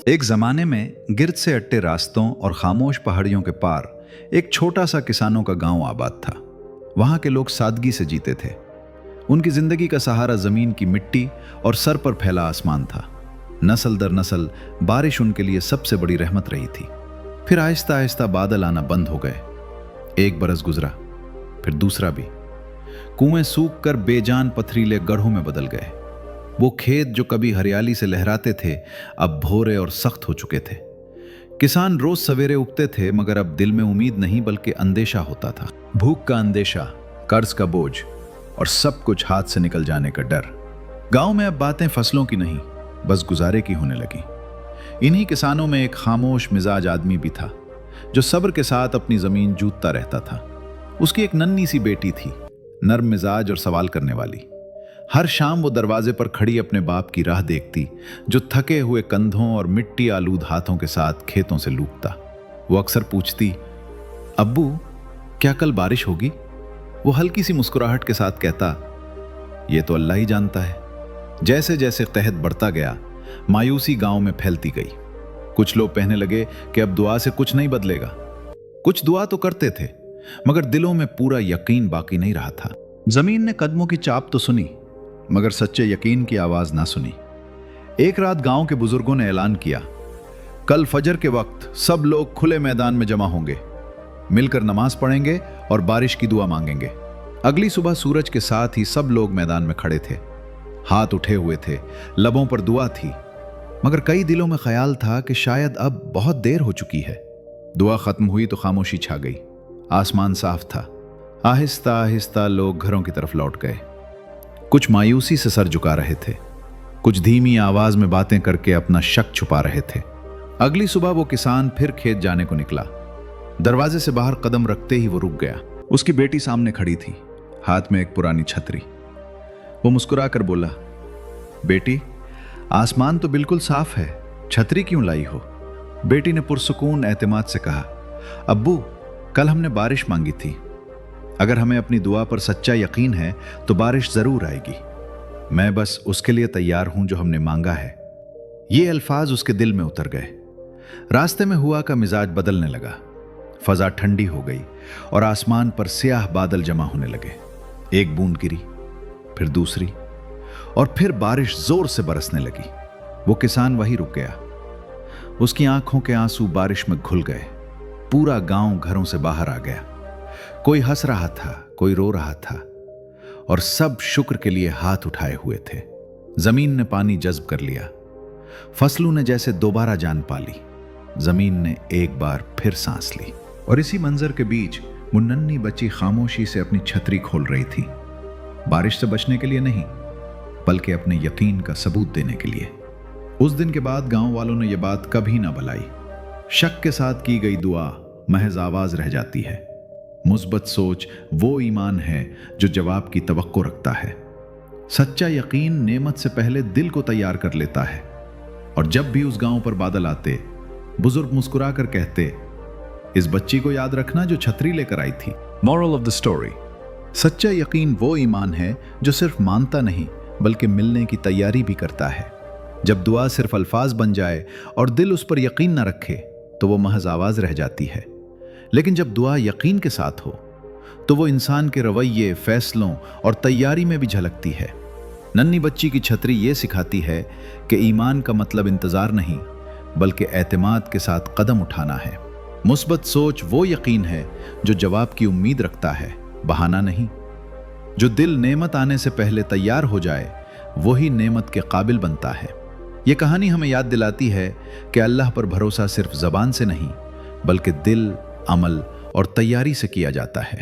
एक जमाने में गिर्द से अट्टे रास्तों और खामोश पहाड़ियों के पार एक छोटा सा किसानों का गांव आबाद था। वहां के लोग सादगी से जीते थे। उनकी जिंदगी का सहारा जमीन की मिट्टी और सर पर फैला आसमान था। नस्ल दर नस्ल बारिश उनके लिए सबसे बड़ी रहमत रही थी। फिर आहिस्ता आहिस्ता बादल आना बंद हो गए। एक बरस गुजरा, फिर दूसरा भी। कुएं सूख कर बेजान पथरीले गढ़ों में बदल गए। वो खेत जो कभी हरियाली से लहराते थे अब भोरे और सख्त हो चुके थे। किसान रोज सवेरे उगते थे, मगर अब दिल में उम्मीद नहीं बल्कि अंदेशा होता था। भूख का अंदेशा, कर्ज का बोझ और सब कुछ हाथ से निकल जाने का डर। गांव में अब बातें फसलों की नहीं, बस गुजारे की होने लगी। इन्हीं किसानों में एक खामोश मिजाज आदमी भी था जो सब्र के साथ अपनी जमीन जूतता रहता था। उसकी एक नन्ही सी बेटी थी, नर्म मिजाज और सवाल करने वाली। हर शाम वो दरवाजे पर खड़ी अपने बाप की राह देखती, जो थके हुए कंधों और मिट्टी आलूद हाथों के साथ खेतों से लूटता। वो अक्सर पूछती, अब्बू क्या कल बारिश होगी? वो हल्की सी मुस्कुराहट के साथ कहता, ये तो अल्लाह ही जानता है। जैसे जैसे कहत बढ़ता गया, मायूसी गांव में फैलती गई। कुछ लोग कहने लगे कि अब दुआ से कुछ नहीं बदलेगा। कुछ दुआ तो करते थे, मगर दिलों में पूरा यकीन बाकी नहीं रहा था। जमीन ने कदमों की चाप तो सुनी, मगर सच्चे यकीन की आवाज ना सुनी। एक रात गांव के बुजुर्गों ने ऐलान किया, कल फजर के वक्त सब लोग खुले मैदान में जमा होंगे, मिलकर नमाज पढ़ेंगे और बारिश की दुआ मांगेंगे। अगली सुबह सूरज के साथ ही सब लोग मैदान में खड़े थे। हाथ उठे हुए थे, लबों पर दुआ थी, मगर कई दिलों में ख्याल था कि शायद अब बहुत देर हो चुकी है। दुआ खत्म हुई तो खामोशी छा गई। आसमान साफ था। आहिस्ता आहिस्ता लोग घरों की तरफ लौट गए। कुछ मायूसी से सर झुका रहे थे, कुछ धीमी आवाज में बातें करके अपना शक छुपा रहे थे। अगली सुबह वो किसान फिर खेत जाने को निकला। दरवाजे से बाहर कदम रखते ही वो रुक गया। उसकी बेटी सामने खड़ी थी, हाथ में एक पुरानी छतरी। वो मुस्कुरा कर बोला, बेटी आसमान तो बिल्कुल साफ है, छतरी क्यों लाई हो? बेटी ने पुरसुकून एतमाद से कहा, अब्बू कल हमने बारिश मांगी थी। अगर हमें अपनी दुआ पर सच्चा यकीन है तो बारिश जरूर आएगी। मैं बस उसके लिए तैयार हूं जो हमने मांगा है। ये अल्फाज उसके दिल में उतर गए। रास्ते में हुआ का मिजाज बदलने लगा। फजा ठंडी हो गई और आसमान पर स्याह बादल जमा होने लगे। एक बूंद गिरी, फिर दूसरी, और फिर बारिश जोर से बरसने लगी। वो किसान वहीं रुक गया। उसकी आंखों के आंसू बारिश में घुल गए। पूरा गांव घरों से बाहर आ गया। कोई हंस रहा था, कोई रो रहा था, और सब शुक्र के लिए हाथ उठाए हुए थे। जमीन ने पानी जज्ब कर लिया। फसलों ने जैसे दोबारा जान पाली। जमीन ने एक बार फिर सांस ली। और इसी मंजर के बीच वो नन्ही बच्ची खामोशी से अपनी छतरी खोल रही थी। बारिश से बचने के लिए नहीं, बल्कि अपने यकीन का सबूत देने के लिए। उस दिन के बाद गांव वालों ने यह बात कभी ना भलाई। शक के साथ की गई दुआ महज आवाज रह जाती है। मुस्बत सोच वो ईमान है जो जवाब की तवक्को रखता है। सच्चा यकीन नेमत से पहले दिल को तैयार कर लेता है। और जब भी उस गांव पर बादल आते, बुजुर्ग मुस्कुरा कर कहते, इस बच्ची को याद रखना जो छतरी लेकर आई थी। मॉरल ऑफ द स्टोरी, सच्चा यकीन वो ईमान है जो सिर्फ मानता नहीं बल्कि मिलने की तैयारी भी करता है। जब दुआ सिर्फ अल्फाज बन जाए और दिल उस पर यकीन न रखे तो वो महज आवाज रह जाती है। लेकिन जब दुआ यकीन के साथ हो तो वो इंसान के रवैये, फैसलों और तैयारी में भी झलकती है। नन्ही बच्ची की छतरी ये सिखाती है कि ईमान का मतलब इंतजार नहीं बल्कि एतमाद के साथ कदम उठाना है। मुस्बत सोच वो यकीन है जो जवाब की उम्मीद रखता है, बहाना नहीं। जो दिल नेमत आने से पहले तैयार हो जाए वही नेमत के काबिल बनता है। ये कहानी हमें याद दिलाती है कि अल्लाह पर भरोसा सिर्फ जबान से नहीं बल्कि दिल, अमल और तैयारी से किया जाता है।